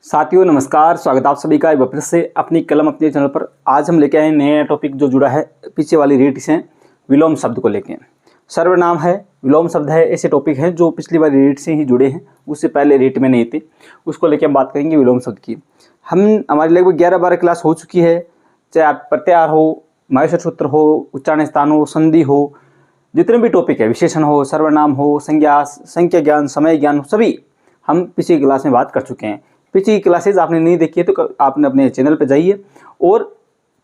साथियों नमस्कार, स्वागत आप सभी का एक बार फिर से अपनी कलम अपने चैनल पर। आज हम लेके आए नया टॉपिक जो जुड़ा है पीछे वाली रीट से विलोम शब्द को लेके। सर्वनाम है, विलोम शब्द है, ऐसे टॉपिक हैं जो पिछली बार रीट से ही जुड़े हैं, उससे पहले रीट में नहीं थे। उसको लेके हम बात करेंगे विलोम शब्द की। हमारी लगभग 11-12 क्लास हो चुकी है, चाहे आप प्रत्याहार हो, माहेश्वर सूत्र हो, उच्चारण स्थान हो, संधि हो, जितने भी टॉपिक है, विशेषण हो, सर्वनाम हो, संख्या ज्ञान, समय ज्ञान हो, सभी हम पिछली क्लास में बात कर चुके हैं। पिछली क्लासेज आपने नहीं देखी है तो आपने अपने चैनल पर जाइए और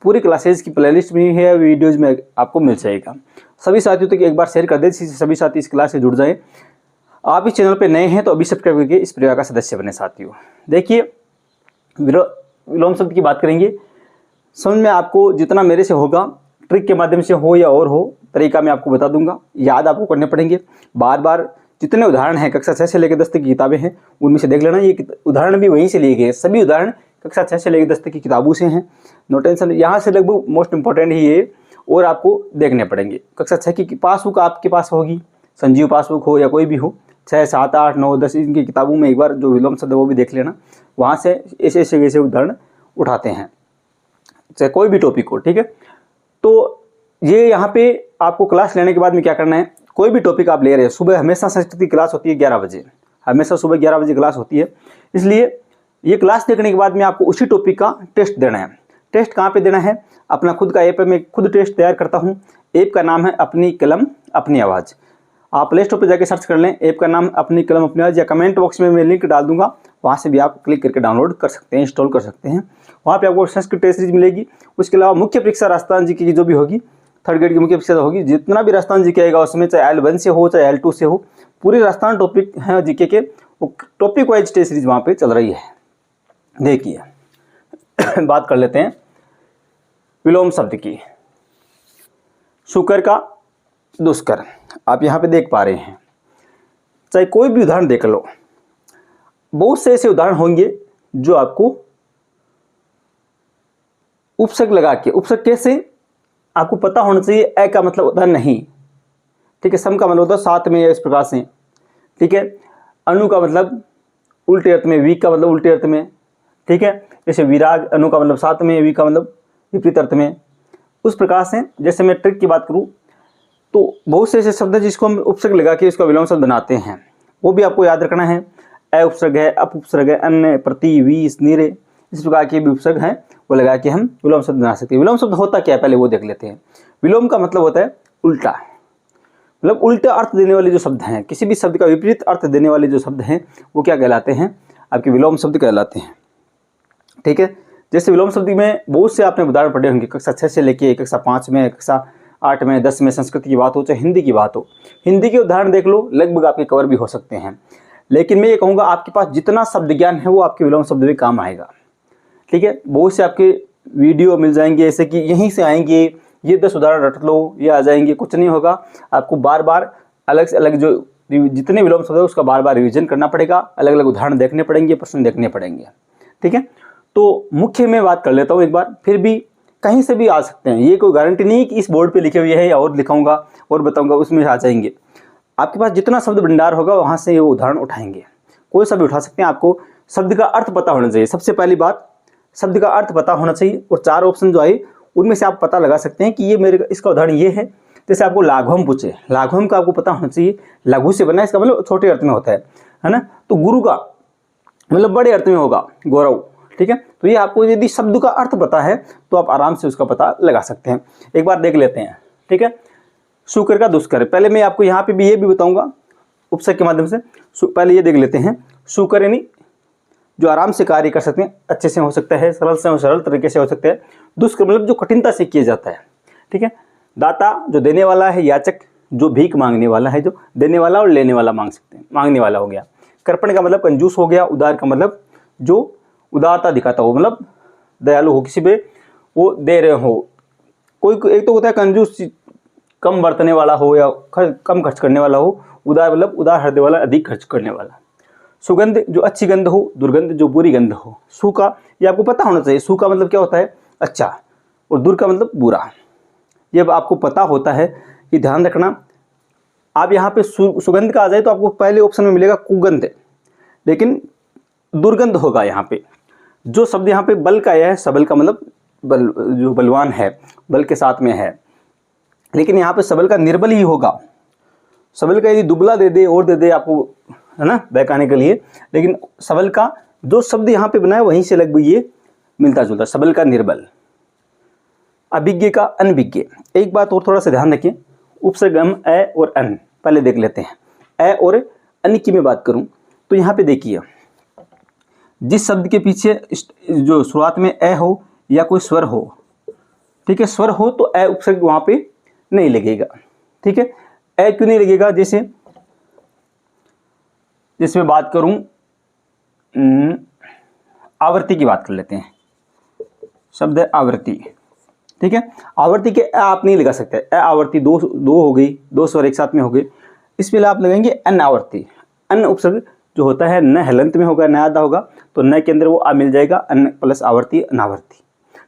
पूरी क्लासेज की प्लेलिस्ट में है, वीडियोज़ में आपको मिल जाएगा। सभी साथियों तक एक बार शेयर कर दें जिससे सभी साथी इस क्लास से जुड़ जाएं। आप इस चैनल पर नए हैं तो अभी सब्सक्राइब करके इस परिवार का सदस्य बने। साथियों देखिए, विलोम शब्द की बात करेंगे। समझ में आपको जितना मेरे से होगा, ट्रिक के माध्यम से हो या और हो, तरीका मैं आपको बता दूंगा। याद आपको करने पड़ेंगे बार बार। जितने उदाहरण हैं कक्षा 6 से लेकर 10 तक की किताबें हैं उनमें से देख लेना। ये उदाहरण भी वहीं से लिए गए, सभी उदाहरण कक्षा 6 से लेकर 10 तक की किताबों से हैं। नो टेंशन, यहाँ से लगभग मोस्ट इंपॉर्टेंट ही ये और आपको देखने पड़ेंगे। कक्षा 6 की पासबुक आपके पास होगी, संजीव पासबुक हो या कोई भी हो, 6, 7, 8, 9, 10 इनकी किताबों में एक बार जो विलोम शब्द है वो भी देख लेना। वहाँ से ऐसे उदाहरण उठाते हैं, चाहे कोई भी टॉपिक हो। ठीक है, तो ये यहाँ पे आपको क्लास लेने के बाद में क्या करना है, कोई भी टॉपिक आप ले रहे हैं, सुबह हमेशा संस्कृत की क्लास होती है 11 बजे, हमेशा सुबह 11 बजे क्लास होती है। इसलिए ये क्लास देखने के बाद में आपको उसी टॉपिक का टेस्ट देना है। टेस्ट कहाँ पे देना है, अपना खुद का ऐप है, मैं खुद टेस्ट तैयार करता हूँ। ऐप का नाम है अपनी कलम अपनी आवाज़। आप प्ले स्टोर पर जाकर सर्च कर लें, ऐप का नाम अपनी कलम अपनी आवाज़, या कमेंट बॉक्स में मैं लिंक डाल दूंगा, वहाँ से भी आप क्लिक करके डाउनलोड कर सकते हैं, इंस्टॉल कर सकते हैं। वहाँ पे आपको संस्कृत टेस्ट सीरीज मिलेगी। उसके अलावा मुख्य परीक्षा राजस्थान जी की जो भी होगी, 3rd ग्रेड की मुख्य परीक्षा होगी, जितना भी राजस्थान जी के आएगा उसमें, चाहे L1 से हो चाहे L2 से हो, पूरे राजस्थान टॉपिक हैं जीके के, टॉपिक वाइज टेस्ट सीरीज वहाँ पे चल रही है। देखिए बात कर लेते हैं विलोम शब्द की। शुकर का दुष्कर आप यहाँ पे देख पा रहे हैं। चाहे कोई भी उदाहरण देख लो, बहुत से ऐसे उदाहरण होंगे जो आपको उपसर्ग लगा के, उपसर्ग कैसे आपको पता होना चाहिए। ए का मतलब होता है नहीं, ठीक है। सम का मतलब होता है साथ में या इस प्रकार से, ठीक है। अनु का मतलब उल्टे अर्थ में, वी का मतलब उल्टे अर्थ में, ठीक है। जैसे विराग, अनु का मतलब साथ में, वी का मतलब विपरीत अर्थ में। उस प्रकार से जैसे मैं ट्रिक की बात करूं तो बहुत से ऐसे शब्द हैं जिसको हम उपसर्ग लगा के इसका विलोम शब्द बनाते हैं, वो भी आपको याद रखना है। अ उपसर्ग है, अप उपसर्ग है, अन्य, प्रति, वीस, निरे, इस प्रकार के भी उपसर्ग हैं, वो लगा के हम विलोम शब्द बना सकते हैं। विलोम शब्द होता क्या है पहले वो देख लेते हैं। विलोम का मतलब होता है उल्टा, मतलब उल्टा अर्थ देने वाले जो शब्द हैं, किसी भी शब्द का विपरीत अर्थ देने वाले जो शब्द हैं वो क्या कहलाते हैं, आपके विलोम शब्द कहलाते हैं। ठीक है, जैसे विलोम शब्द में बहुत से आपने उदाहरण पढ़े होंगे, कक्षा 6 से लेके कक्षा 5 में, कक्षा 8 में, 10 में, संस्कृत की बात हो चाहे हिंदी की बात हो। हिंदी के उदाहरण देख लो, लगभग आपके कवर भी हो सकते हैं। लेकिन मैं ये कहूँगा आपके पास जितना शब्द ज्ञान है वो आपके विलोम शब्द में काम आएगा। ठीक है, बहुत से आपके वीडियो मिल जाएंगे ऐसे कि यहीं से आएंगे, ये 10 उदाहरण रट लो, ये आ जाएंगे। कुछ नहीं होगा, आपको बार बार अलग से अलग जो जितने विलोम शब्द है उसका बार बार रिवीजन करना पड़ेगा, अलग अलग उदाहरण देखने पड़ेंगे, प्रश्न देखने पड़ेंगे। ठीक है, तो मुख्य में बात कर लेता हूँ एक बार, फिर भी कहीं से भी आ सकते हैं, ये कोई गारंटी नहीं कि इस बोर्ड पे लिखे हुए है या और लिखाऊंगा और बताऊंगा उसमें आ जाएंगे। आपके पास जितना शब्द भंडार होगा वहाँ से ये उदाहरण उठाएंगे, कोई सा भी उठा सकते हैं। आपको शब्द का अर्थ पता होना चाहिए, सबसे पहली बात शब्द का अर्थ पता होना चाहिए। और 4 ऑप्शन जो आए उनमें से आप पता लगा सकते हैं कि ये मेरे इसका उदाहरण ये है। जैसे आपको लाघवम पूछे, लाघवम का आपको पता होना चाहिए, लघु से बना, इसका मतलब छोटे अर्थ में होता है ना। तो गुरु का मतलब बड़े अर्थ में होगा, गौरव। ठीक है, तो ये आपको यदि शब्द का अर्थ पता है तो आप आराम से उसका पता लगा सकते हैं। एक बार देख लेते हैं। ठीक है, शुकर का दुष्कर, पहले मैं आपको यहाँ पे भी ये भी बताऊंगा उपसर्ग के माध्यम से। पहले ये देख लेते हैं। शुकर यानी जो आराम से कार्य कर सकते हैं, अच्छे से हो सकता है, सरल से सरल तरीके से हो सकता है। दुष्कर मतलब जो कठिनता से किया जाता है। ठीक है, दाता जो देने वाला है, याचक जो भीख मांगने वाला है, जो देने वाला और लेने वाला मांग सकते हैं, मांगने वाला हो गया। कृपण का मतलब कंजूस हो गया। उदार का मतलब जो उदारता दिखाता हो, मतलब दयालु हो, किसी पे वो दे रहे हो। कोई एक तो होता है कंजूस, कम बरतने वाला हो या कम खर्च करने वाला हो। उदार मतलब उदार हृदय वाला, अधिक खर्च करने वाला। सुगंध जो अच्छी गंध हो, दुर्गंध जो बुरी गंध हो। सु का ये आपको पता होना चाहिए, सु का मतलब क्या होता है, अच्छा, और दुर का मतलब बुरा। ये आपको पता होता है कि ध्यान रखना। आप यहाँ पे सुगंध का आ जाए तो आपको पहले ऑप्शन में मिलेगा कुगंध, लेकिन दुर्गंध होगा यहाँ पे। जो शब्द यहाँ पे बल का आया है, सबल का मतलब बल, जो बलवान है, बल के साथ में है, लेकिन यहाँ पे सबल का निर्बल ही होगा। सबल का यदि दुबला दे दे और दे दे आपको, है ना, बहकाने के लिए, लेकिन सबल का जो शब्द यहाँ पे बना है वहीं से लगभग ये मिलता जुलता, सबल का निर्बल। अभिज्ञ का अनभिज्ञ। एक बात और थोड़ा सा ध्यान रखें, उपसर्ग हम ए और अन पहले देख लेते हैं। ए और अन की मैं बात करूं तो यहाँ पे देखिए, जिस शब्द के पीछे जो शुरुआत में ए हो या कोई स्वर हो, ठीक है, स्वर हो तो ए उपसर्ग वहाँ पे नहीं लगेगा, ठीक है। ए क्यों नहीं लगेगा? जैसे मैं बात करूं, आवर्ती की बात कर लेते हैं। शब्द है आवर्ती, ठीक है। आवर्ती के ए आप नहीं लगा सकते, ए आवर्ती दो हो गई, दो स्वर एक साथ में हो गए, इसमें आप लगाएंगे अन आवर्ती। अन उपसर्ग जो होता है न हलंत में होगा, न आधा होगा, तो न के अंदर वो आ मिल जाएगा, अन प्लस आवर्ती अनावर्ती,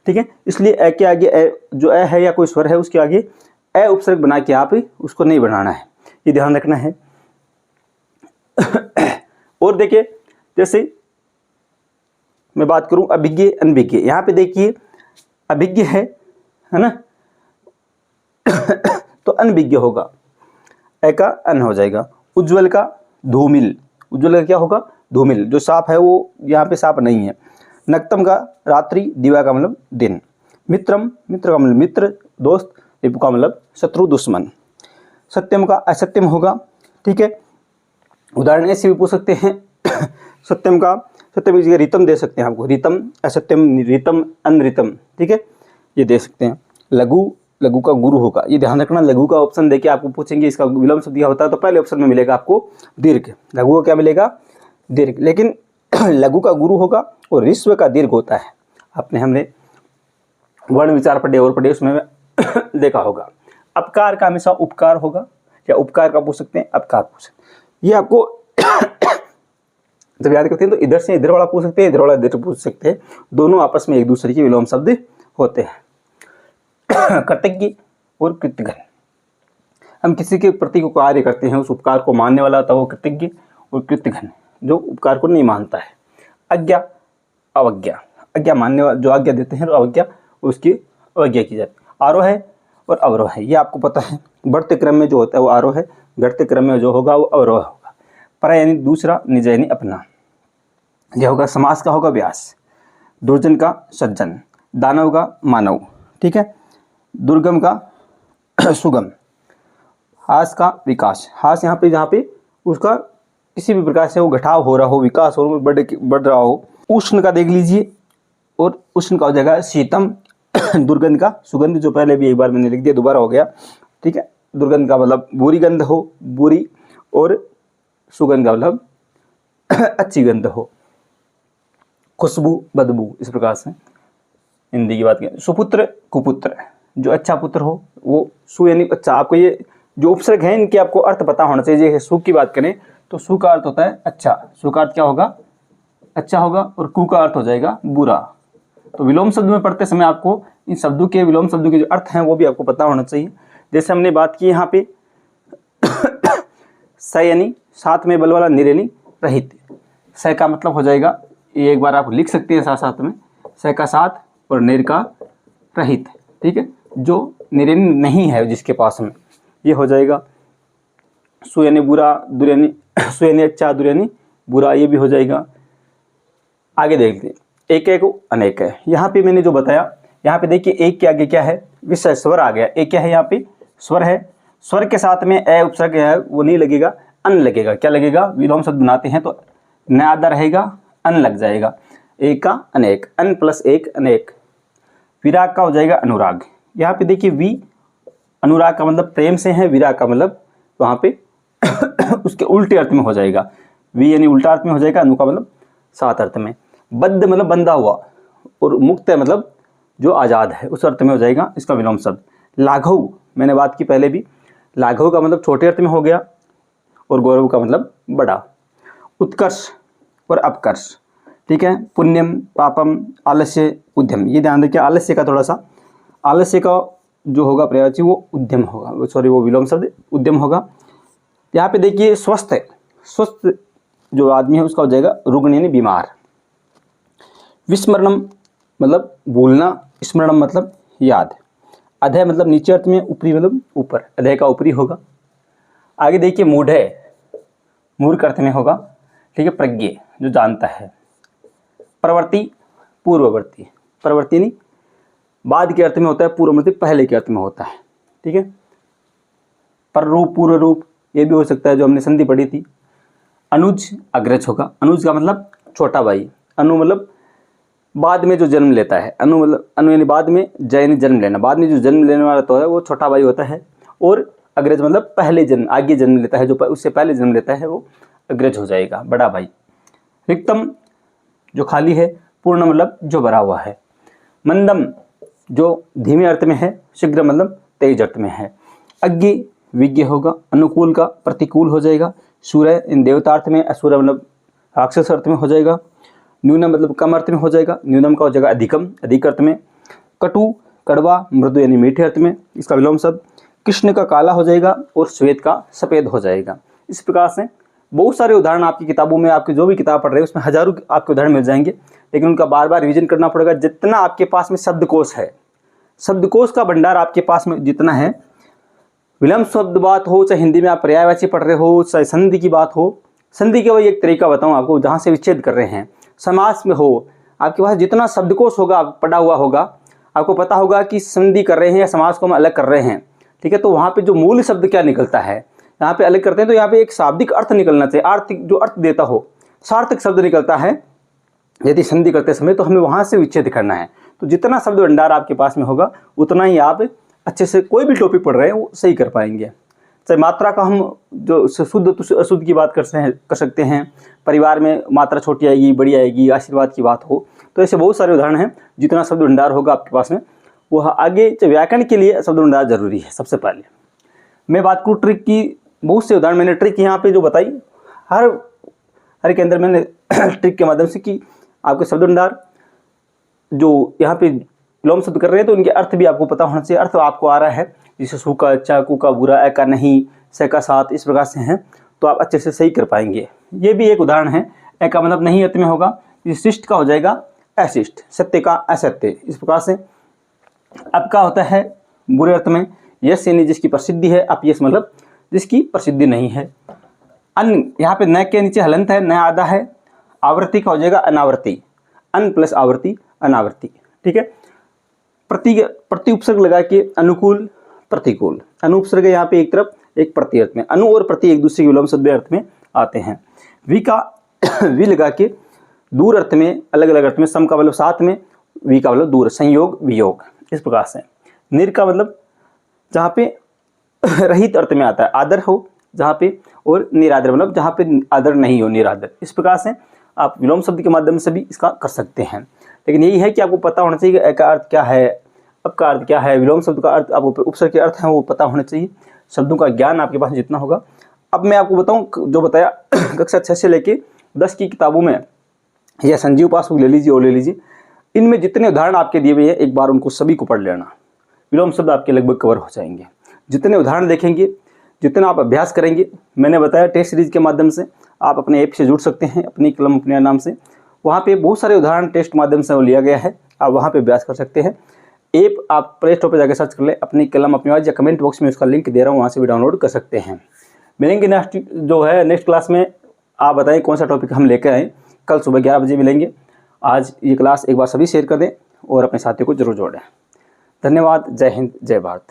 ठीक है। इसलिए ए के आगे जो ए है या कोई स्वर है उसके आगे ए उपसर्ग बना के आप उसको नहीं बनाना है, ये ध्यान रखना है। और देखिए, जैसे मैं बात करूं अभिज्ञ अनभिज्ञ, यहाँ पे देखिए अभिज्ञ है ना, तो अनभिज्ञ होगा, ए का अन हो जाएगा। उज्ज्वल का धूमिल, उज्ज्वल का क्या होगा? धूमिल। जो सांप है वो यहाँ पे सांप नहीं है। नक्तम का रात्रि, दिवा का मतलब दिन। मित्रम, मित्र का मतलब मित्र दोस्त, रिपु का मतलब शत्रु दुश्मन। सत्यम का असत्यम होगा, ठीक है। उदाहरण ऐसे भी पूछ सकते हैं। सत्यम का, सत्यम की जगह रितम दे सकते हैं आपको, रितम असत्यम, रितम अनरितम, ठीक है, ये दे सकते हैं। लघु, लघु का गुरु होगा, ये ध्यान रखना। लघु का ऑप्शन देके आपको पूछेंगे इसका विलोम शब्द दिया होता है तो पहले ऑप्शन में मिलेगा आपको दीर्घ। लघु का क्या मिलेगा? दीर्घ। लेकिन लघु का गुरु होगा और ऋस्व का दीर्घ होता है। हमने वर्ण विचार पढ़े और पढ़े, उसमें देखा होगा। अपकार का हमेशा उपकार होगा, या उपकार का पूछ सकते हैं, अपकार पूछ सकते हैं। ये आपको जब याद करते हैं तो इधर से इधर वाला पूछ सकते हैं, इधर वाला इधर पूछ सकते हैं, दोनों आपस में एक दूसरे के विलोम शब्द होते हैं। कृतज्ञ और कृतघ्न, हम किसी के प्रति को कार्य करते हैं, उस उपकार को मानने वाला होता है वो कृतज्ञ, और कृतघ्न जो उपकार को नहीं मानता है। आज्ञा अवज्ञा, आज्ञा मानने वाला जो आज्ञा देते हैं, और अवज्ञा उसकी अवज्ञा की जाती है। आरोह है और अवरोह है, ये आपको पता है। बढ़ते क्रम में जो होता है वो आरोह है, घटते क्रम में जो होगा वो अवरोह होगा। पर यानी दूसरा, निज यानी अपना, यह होगा। समास का होगा व्यास। दुर्जन का सज्जन, दानव का मानव, ठीक है। दुर्गम का सुगम, हास का विकास। हास यहाँ पे जहाँ पे उसका किसी भी प्रकार से वो घटाव हो रहा हो, विकास हो, बढ़ रहा हो। उष्ण का देख लीजिए, और उष्ण का हो जाएगा शीतम। दुर्गंध का सुगंध, जो पहले भी एक बार मैंने लिख दिया, दोबारा हो गया, ठीक है। दुर्गंध का मतलब बुरी गंध हो, बुरी, और सुगंध का मतलब अच्छी गंध हो, खुशबू, बदबू, इस प्रकार से हिंदी की बात करें। सुपुत्र कुपुत्र, जो अच्छा पुत्र हो वो सु यानी अच्छा। आपको ये जो उपसर्ग है इनके आपको अर्थ पता होना चाहिए। जैसे सु की बात करें तो सु का अर्थ होता है अच्छा, सु का अर्थ क्या होगा? अच्छा होगा, और कु का अर्थ हो जाएगा बुरा। तो विलोम शब्द में पढ़ते समय आपको इन शब्दों के, विलोम शब्दों के जो अर्थ हैं वो भी आपको पता होना चाहिए। जैसे हमने बात की यहाँ पे स यानी साथ में बल वाला, निर यानी रहित। स का मतलब हो जाएगा, ये एक बार आप लिख सकते हैं साथ साथ में, स का साथ और निर का रहित, ठीक है। जो निरन नहीं है जिसके पास में, ये हो जाएगा सु यानी बुरा, दुर यानी सु यानी अच्छा, दुर यानी बुरा, ये भी हो जाएगा। आगे देखते हैं, एक एक अनेक है। यहाँ पे मैंने जो बताया, यहाँ पे देखिए एक के आगे क्या है? विषय, स्वर आ गया। एक क्या है? यहाँ पे स्वर है, स्वर के साथ में ए उपसर्ग है वो नहीं लगेगा, अन लगेगा। क्या लगेगा? विलोम शब्द बनाते हैं तो न आधा रहेगा, अन लग जाएगा। एक का अनेक, अन प्लस एक अनेक। विराग का हो जाएगा अनुराग। यहाँ पे देखिए वी, अनुराग का मतलब प्रेम से है, विराग का मतलब वहाँ पे उसके उल्टे अर्थ में हो जाएगा। वी यानी उल्टा अर्थ में हो जाएगा, अनु का मतलब सात अर्थ में। बद्ध मतलब बंधा हुआ, और मुक्त है मतलब जो आज़ाद है, उस अर्थ में हो जाएगा इसका विलोम शब्द। लाघव, मैंने बात की पहले भी, लाघव का मतलब छोटे अर्थ में हो गया, और गौरव का मतलब बड़ा। उत्कर्ष और अपकर्ष, ठीक है। पुण्यम, पापम, आलस्य, उद्यम, ये ध्यान रखिए। आलस्य का थोड़ा सा, आलस्य का जो होगा पर्यायवाची वो उद्यम होगा, सॉरी वो विलोम शब्द उद्यम होगा। यहाँ पे देखिए स्वस्थ है, स्वस्थ जो आदमी है उसका हो जाएगा रुग्ण यानी बीमार। विस्मरणम मतलब भूलना, स्मरणम मतलब याद। अधय मतलब नीचे अर्थ में, ऊपरी मतलब ऊपर, अधय का ऊपरी होगा। आगे देखिए मूढ़, मूर्ख अर्थ में होगा, ठीक है, प्रज्ञ जो जानता है। प्रवर्ती पूर्ववर्ती, प्रवर्ती नहीं बाद के अर्थ में होता है, पूर्ववर्ती पहले के अर्थ में होता है, ठीक है। पररूप पूर्व रूप ये भी हो सकता है, जो हमने संधि पढ़ी थी। अनुज अग्रज होगा, अनुज का मतलब छोटा भाई, अनु मतलब बाद में जो जन्म लेता है, अनु मतलब अनु यानी बाद में, जय यानी जन्म लेना, बाद में जो जन्म लेने वाला तो है वो छोटा भाई होता है। और अग्रज मतलब पहले जन्म, आगे जन्म लेता है, जो उससे पहले जन्म लेता है वो अग्रज हो जाएगा, बड़ा भाई। रिक्तम जो खाली है, पूर्ण मतलब जो भरा हुआ है। मंदम जो धीमे अर्थ में है, शीघ्र मतलब तेज अर्थ में है। अज्ञ विज्ञ होगा, अनुकूल का प्रतिकूल हो जाएगा। सूर्य इन देवतार्थ में, असुर मतलब राक्षस अर्थ में हो जाएगा। न्यूनम मतलब कम अर्थ में हो जाएगा, न्यूनम का हो जाएगा अधिकम, अधिक अर्थ में। कटु कड़वा, मृदु यानी मीठे अर्थ में, इसका विलोम शब्द। कृष्ण का काला हो जाएगा और श्वेत का सफ़ेद हो जाएगा। इस प्रकार से बहुत सारे उदाहरण आपकी किताबों में, आपकी जो भी किताब पढ़ रहे हैं उसमें हजारों आपके उदाहरण मिल जाएंगे, लेकिन उनका बार बार रिवीजन करना पड़ेगा। जितना आपके पास में शब्दकोश है, शब्दकोश का भंडार आपके पास में जितना है, विलंब शब्द बात हो, चाहे हिंदी में आप पर्यायवाची पढ़ रहे हो, चाहे संधि की बात हो, संधि के वही एक तरीका बताऊँ आपको, जहाँ से विच्छेद कर रहे हैं, समास में हो, आपके पास जितना शब्दकोश होगा, पढ़ा हुआ होगा, आपको पता होगा कि संधि कर रहे हैं या समास को हम अलग कर रहे हैं, ठीक है। तो वहाँ पे जो मूल शब्द क्या निकलता है, यहाँ पे अलग करते हैं, तो यहाँ पे एक शाब्दिक अर्थ निकलना चाहिए, आर्थिक जो अर्थ देता हो, सार्थक शब्द निकलता है यदि संधि करते समय, तो हमें वहाँ से विच्छेद करना है। तो जितना शब्द भंडार आपके पास में होगा उतना ही आप अच्छे से कोई भी टॉपिक पढ़ रहे हैं वो सही कर पाएंगे। चाहे मात्रा का हम जो शुद्ध अशुद्ध की बात कर सकते हैं, परिवार में मात्रा छोटी आएगी बड़ी आएगी, आशीर्वाद की बात हो, तो ऐसे बहुत सारे उदाहरण हैं। जितना शब्द भंडार होगा आपके पास में वो आगे व्याकरण के लिए शब्द भंडार जरूरी है। सबसे पहले मैं बात करूँ ट्रिक की, बहुत से उदाहरण मैंने ट्रिक यहाँ पे जो बताई, हर के अंदर मैंने ट्रिक के माध्यम से कि आपके शब्द भंडार जो यहाँ पे विलोम शब्द कर रहे हैं तो उनके अर्थ भी आपको पता होना चाहिए। अर्थ आपको आ रहा है, जैसे सू का अच्छा, कू का बुरा, ए का नहीं, से का साथ, इस प्रकार से हैं, तो आप अच्छे से सही कर पाएंगे। ये भी एक उदाहरण है। ए का मतलब नहीं अर्थ में होगा, शिष्ट का हो जाएगा अशिष्ट, सत्य का असत्य, इस प्रकार से। अब का होता है बुरे अर्थ में, यश यानी जिसकी प्रसिद्धि है, अपयश मतलब जिसकी प्रसिद्धि नहीं है। अन यहाँ पे न के नीचे हलंत है, न आधा है। आवृत्ति का हो जाएगा अनावर्ती, अन प्लस आवृत्ति अनावर्ती, ठीक है। प्रति उपसर्ग लगा के अनुकूल प्रतिकूल, अनुपसर्ग यहाँ पे एक तरफ, एक प्रति अर्थ में। अनु और प्रति एक दूसरे के विलोम शब्द अर्थ में आते हैं। वी का वी लगा के दूर अर्थ में, अलग अलग अर्थ में। सम का मतलब साथ में, वी का मतलब दूर, संयोग वियोग, इस प्रकार से। निर का मतलब जहाँ पे रहित अर्थ में आता है, आदर हो जहाँ पे, और निरादर मतलब जहाँ पे आदर नहीं हो, निरादर। इस प्रकार से आप विलोम शब्द के माध्यम से भी इसका कर सकते हैं। लेकिन यही है कि आपको पता होना चाहिए कि ए का अर्थ क्या है, अब का अर्थ क्या है, विलोम शब्द का अर्थ, आपको उपसर्ग के अर्थ हैं वो पता होने चाहिए। शब्दों का ज्ञान आपके पास जितना होगा। अब मैं आपको बताऊं जो बताया कक्षा 6 से लेके 10 की किताबों में, या संजीव पासबुक ले लीजिए और ले लीजिए, इनमें जितने उदाहरण आपके दिए हुए हैं एक बार उनको सभी को पढ़ लेना। विलोम शब्द आपके लगभग कवर हो जाएंगे। जितने उदाहरण देखेंगे, जितना आप अभ्यास करेंगे, मैंने बताया टेस्ट सीरीज के माध्यम से आप अपने ऐप से जुड़ सकते हैं, अपनी कलम अपने नाम से। वहाँ पे बहुत सारे उदाहरण टेस्ट माध्यम से वो लिया गया है, आप वहाँ पे अभ्यास कर सकते हैं। ऐप आप प्ले स्टोर पर जाकर सर्च कर लें, अपनी कलम अपनी आवाज़, या कमेंट बॉक्स में उसका लिंक दे रहा हूँ, वहाँ से भी डाउनलोड कर सकते हैं। मिलेंगे नेक्स्ट क्लास में। आप बताएं कौन सा टॉपिक हम लेकर आएँ। कल सुबह 11 बजे मिलेंगे। आज ये क्लास एक बार सभी शेयर कर दें और अपने साथियों को जरूर जोड़ें। धन्यवाद। जय हिंद, जय भारत।